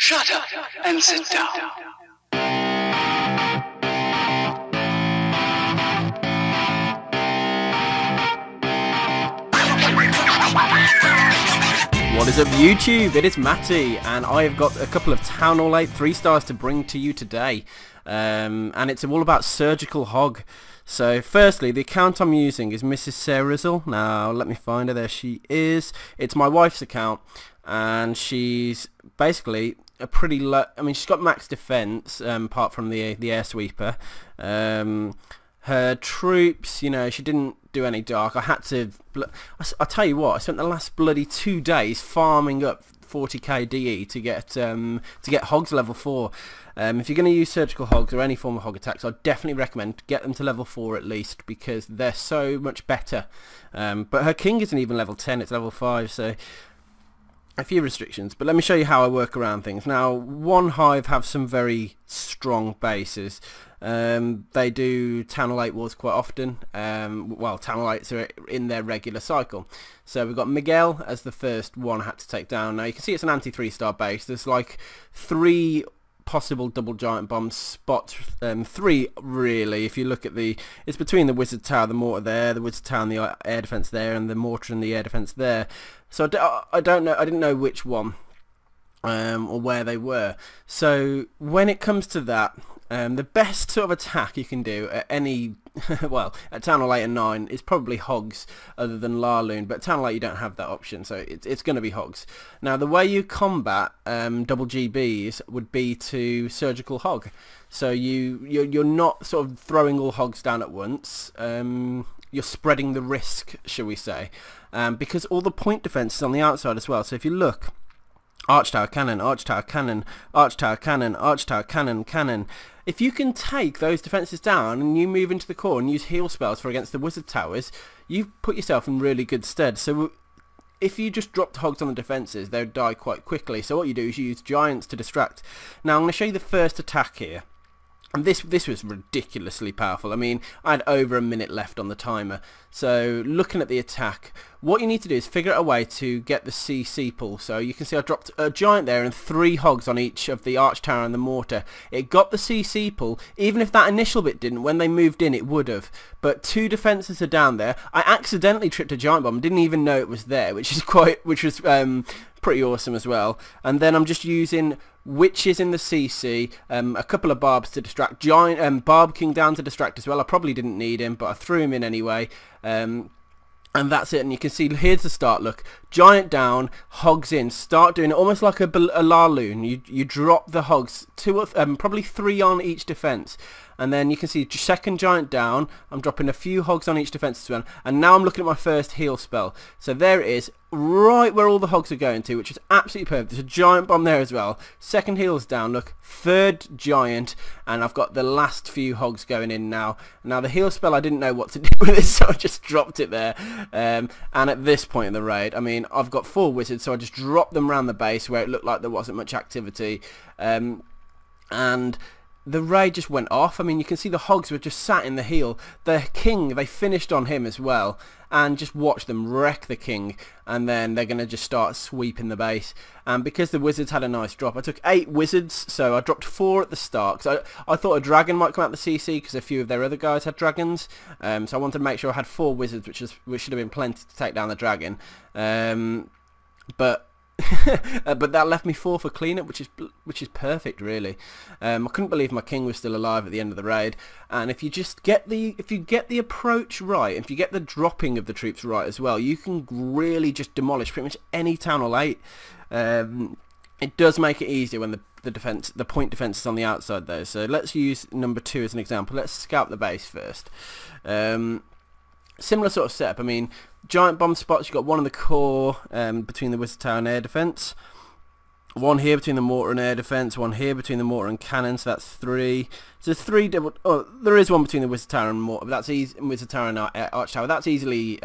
Shut up and sit down. What is up YouTube? It is Matty and I have got a couple of Town Hall 8 3 stars to bring to you today, and it's all about Surgical Hog. So firstly, the account I'm using is Mrs. Sarah. Now let me find her. There she is. It's my wife's account and she's basically a pretty low, I mean she's got max defense apart from the air sweeper. Her troops, you know, she didn't do any dark. I had to, I'll tell you what, I spent the last bloody 2 days farming up 40k DE to get Hogs level 4. If you're going to use Surgical Hogs or any form of Hog attacks, I'd definitely recommend get them to level 4 at least, because they're so much better. But her king isn't even level 10, it's level 5, so a few restrictions. But let me show you how I work around things. Now, OneHive have some very strong bases. They do Town Hall 8 wars quite often. Well, Town Hall 8s are in their regular cycle. So we've got Miguel as the first one I had to take down. Now you can see it's an anti 3-star base. There's like 3 possible double giant bomb spots, 3 really. If you look at it's between the wizard tower, the mortar there, the wizard tower and the air defense there, and the mortar and the air defense there. So I don't know, I didn't know which one or where they were. So when it comes to that, the best sort of attack you can do at any well, at Town Hall 8 and 9 is probably Hogs, other than Larloon, but at Town Hall 8 you don't have that option, so it's going to be Hogs. Now the way you combat double GBs would be to Surgical Hog. So you're not sort of throwing all Hogs down at once, you're spreading the risk, shall we say, because all the point defense is on the outside as well. So if you look, Arch Tower Cannon, Arch Tower Cannon, Arch Tower Cannon, Arch Tower Cannon, Cannon. If you can take those defences down and you move into the core and use heal spells for against the wizard towers, you've put yourself in really good stead. So if you just dropped Hogs on the defences, they would die quite quickly. So what you do is you use giants to distract. Now I'm going to show you the first attack here. And this was ridiculously powerful. I mean, I had over a minute left on the timer. So looking at the attack, what you need to do is figure out a way to get the CC pull. So you can see I dropped a giant there and 3 Hogs on each of the arch tower and the mortar. It got the CC pull. Even if that initial bit didn't, when they moved in it would have. But 2 defences are down there. I accidentally tripped a giant bomb, didn't even know it was there, which was pretty awesome as well. And then I'm just using witches in the CC, a couple of barbs to distract, giant Barb King down to distract as well. I probably didn't need him, but I threw him in anyway. And that's it. And you can see here's the start look. Giant down, Hogs in. Start doing it almost like a Larloon. You drop the Hogs, probably 3 on each defense. And then you can see second giant down. I'm dropping a few Hogs on each defense as well. And now I'm looking at my first heal spell. So there it is, right where all the Hogs are going to, which is absolutely perfect. There's a giant bomb there as well. Second heal's down, look. Third giant. And I've got the last few Hogs going in now. Now the heal spell, I didn't know what to do with it, so I just dropped it there. And at this point in the raid, I mean, I've got 4 wizards, so I just dropped them around the base where it looked like there wasn't much activity. And the raid just went off. I mean, you can see the Hogs were just sat in the heal. The king, they finished on him as well, and just watch them wreck the king, and then they're going to just start sweeping the base. And because the wizards had a nice drop, I took 8 wizards, so I dropped 4 at the start. So I thought a dragon might come out the CC because a few of their other guys had dragons, so I wanted to make sure I had 4 wizards, which should have been plenty to take down the dragon. But that left me 4 for cleanup, which is perfect, really. I couldn't believe my king was still alive at the end of the raid. And if you just get the approach right, if you get the dropping of the troops right as well, you can really just demolish pretty much any Town Hall 8. It does make it easier when the point defense is on the outside though. So let's use number 2 as an example. Let's scout the base first. Similar sort of setup. I mean, giant bomb spots. You've got 1 in the core between the wizard tower and air defense. 1 here between the mortar and air defense. 1 here between the mortar and cannon. So that's 3. So 3 double. Oh, there is 1 between the wizard tower and mortar, but that's easy. Wizard tower and arch tower. That's easily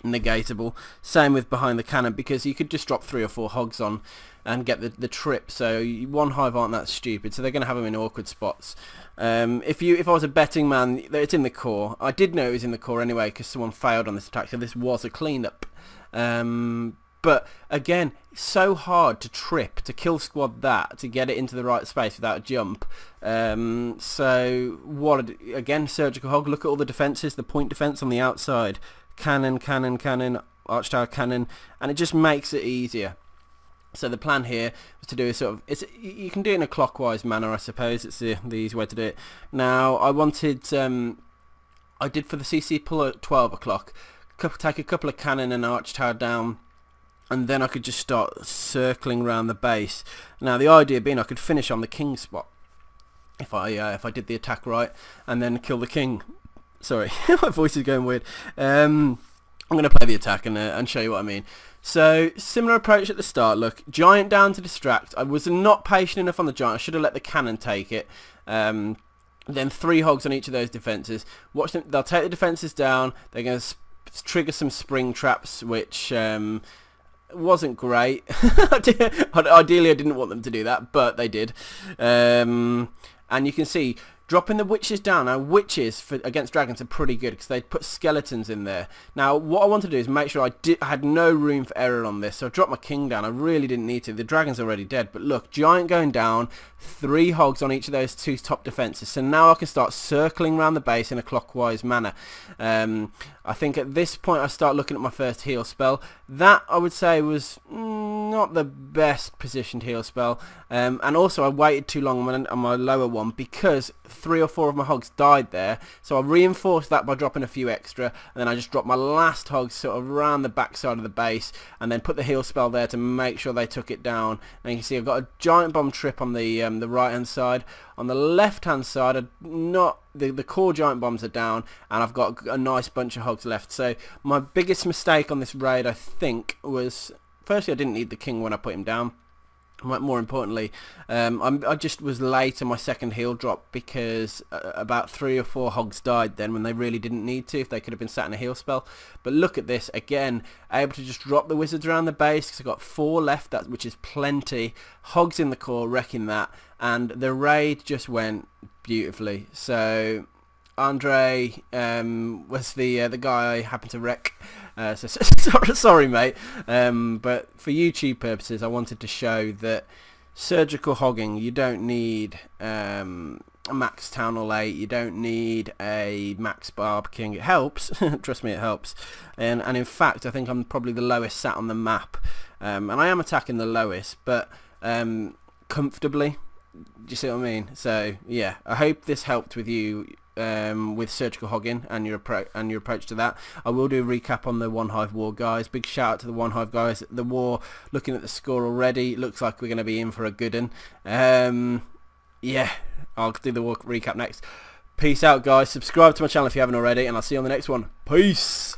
negatable. Same with behind the cannon, because you could just drop 3 or 4 Hogs on and get the trip. So OneHive aren't that stupid, so they're going to have them in awkward spots. If I was a betting man, it's in the core. I did know it was in the core anyway because someone failed on this attack, so this was a cleanup. But again, so hard to kill squad that, to get it into the right space without a jump. So what, again, Surgical Hog, look at all the defences, the point defence on the outside, cannon, cannon, cannon, arch tower, cannon, and it just makes it easier. So the plan here was to do a sort of, you can do it in a clockwise manner, I suppose. It's the easy way to do it. Now I wanted, I did for the CC pull at 12 o'clock, take a couple of cannon and arch tower down, and then I could just start circling around the base. Now the idea being I could finish on the king spot if I did the attack right, and then kill the king. Sorry, my voice is going weird. I'm going to play the attack and show you what I mean. So, similar approach at the start. Look, giant down to distract. I was not patient enough on the giant. I should have let the cannon take it. Then 3 hogs on each of those defences. Watch them. They'll take the defences down. They're going to trigger some spring traps, which wasn't great. Ideally, I didn't want them to do that, but they did. And you can see, dropping the witches down. Now, witches against dragons are pretty good because they put skeletons in there. Now, what I want to do is make sure I had no room for error on this. So I dropped my king down. I really didn't need to. The dragon's already dead. But look, giant going down, 3 hogs on each of those 2 top defences. So now I can start circling around the base in a clockwise manner. I think at this point I start looking at my first heal spell. That, I would say, was not the best positioned heal spell. And also I waited too long on my lower one because 3 or 4 of my hogs died there. So I reinforced that by dropping a few extra, and then I just dropped my last hogs sort of around the back side of the base, and then put the heal spell there to make sure they took it down. And you can see I've got a giant bomb trip on the right hand side. On the left hand side, the core giant bombs are down, and I've got a nice bunch of hogs left. So my biggest mistake on this raid, I think, was firstly I didn't need the king when I put him down. More importantly, I just was late on my second heal drop because about 3 or 4 hogs died then when they really didn't need to, if they could have been sat in a heal spell. But look at this, again, able to just drop the wizards around the base because I've got 4 left, which is plenty. Hogs in the core, wrecking that, and the raid just went beautifully. So Andre was the guy I happened to wreck. Sorry mate, but for YouTube purposes I wanted to show that surgical hogging, you don't need a max town hall 8, you don't need a max barb king. It helps, trust me, it helps, and in fact I think I'm probably the lowest sat on the map, and I am attacking the lowest, but comfortably. Do you see what I mean? So yeah, I hope this helped with you with surgical hogging and your approach to that. I will do a recap on the OneHive war, guys. Big shout out to the OneHive guys. The war, looking at the score already, looks like we're going to be in for a good one. Yeah, I'll do the war recap next. Peace out, guys. Subscribe to my channel if you haven't already, and I'll see you on the next one. Peace.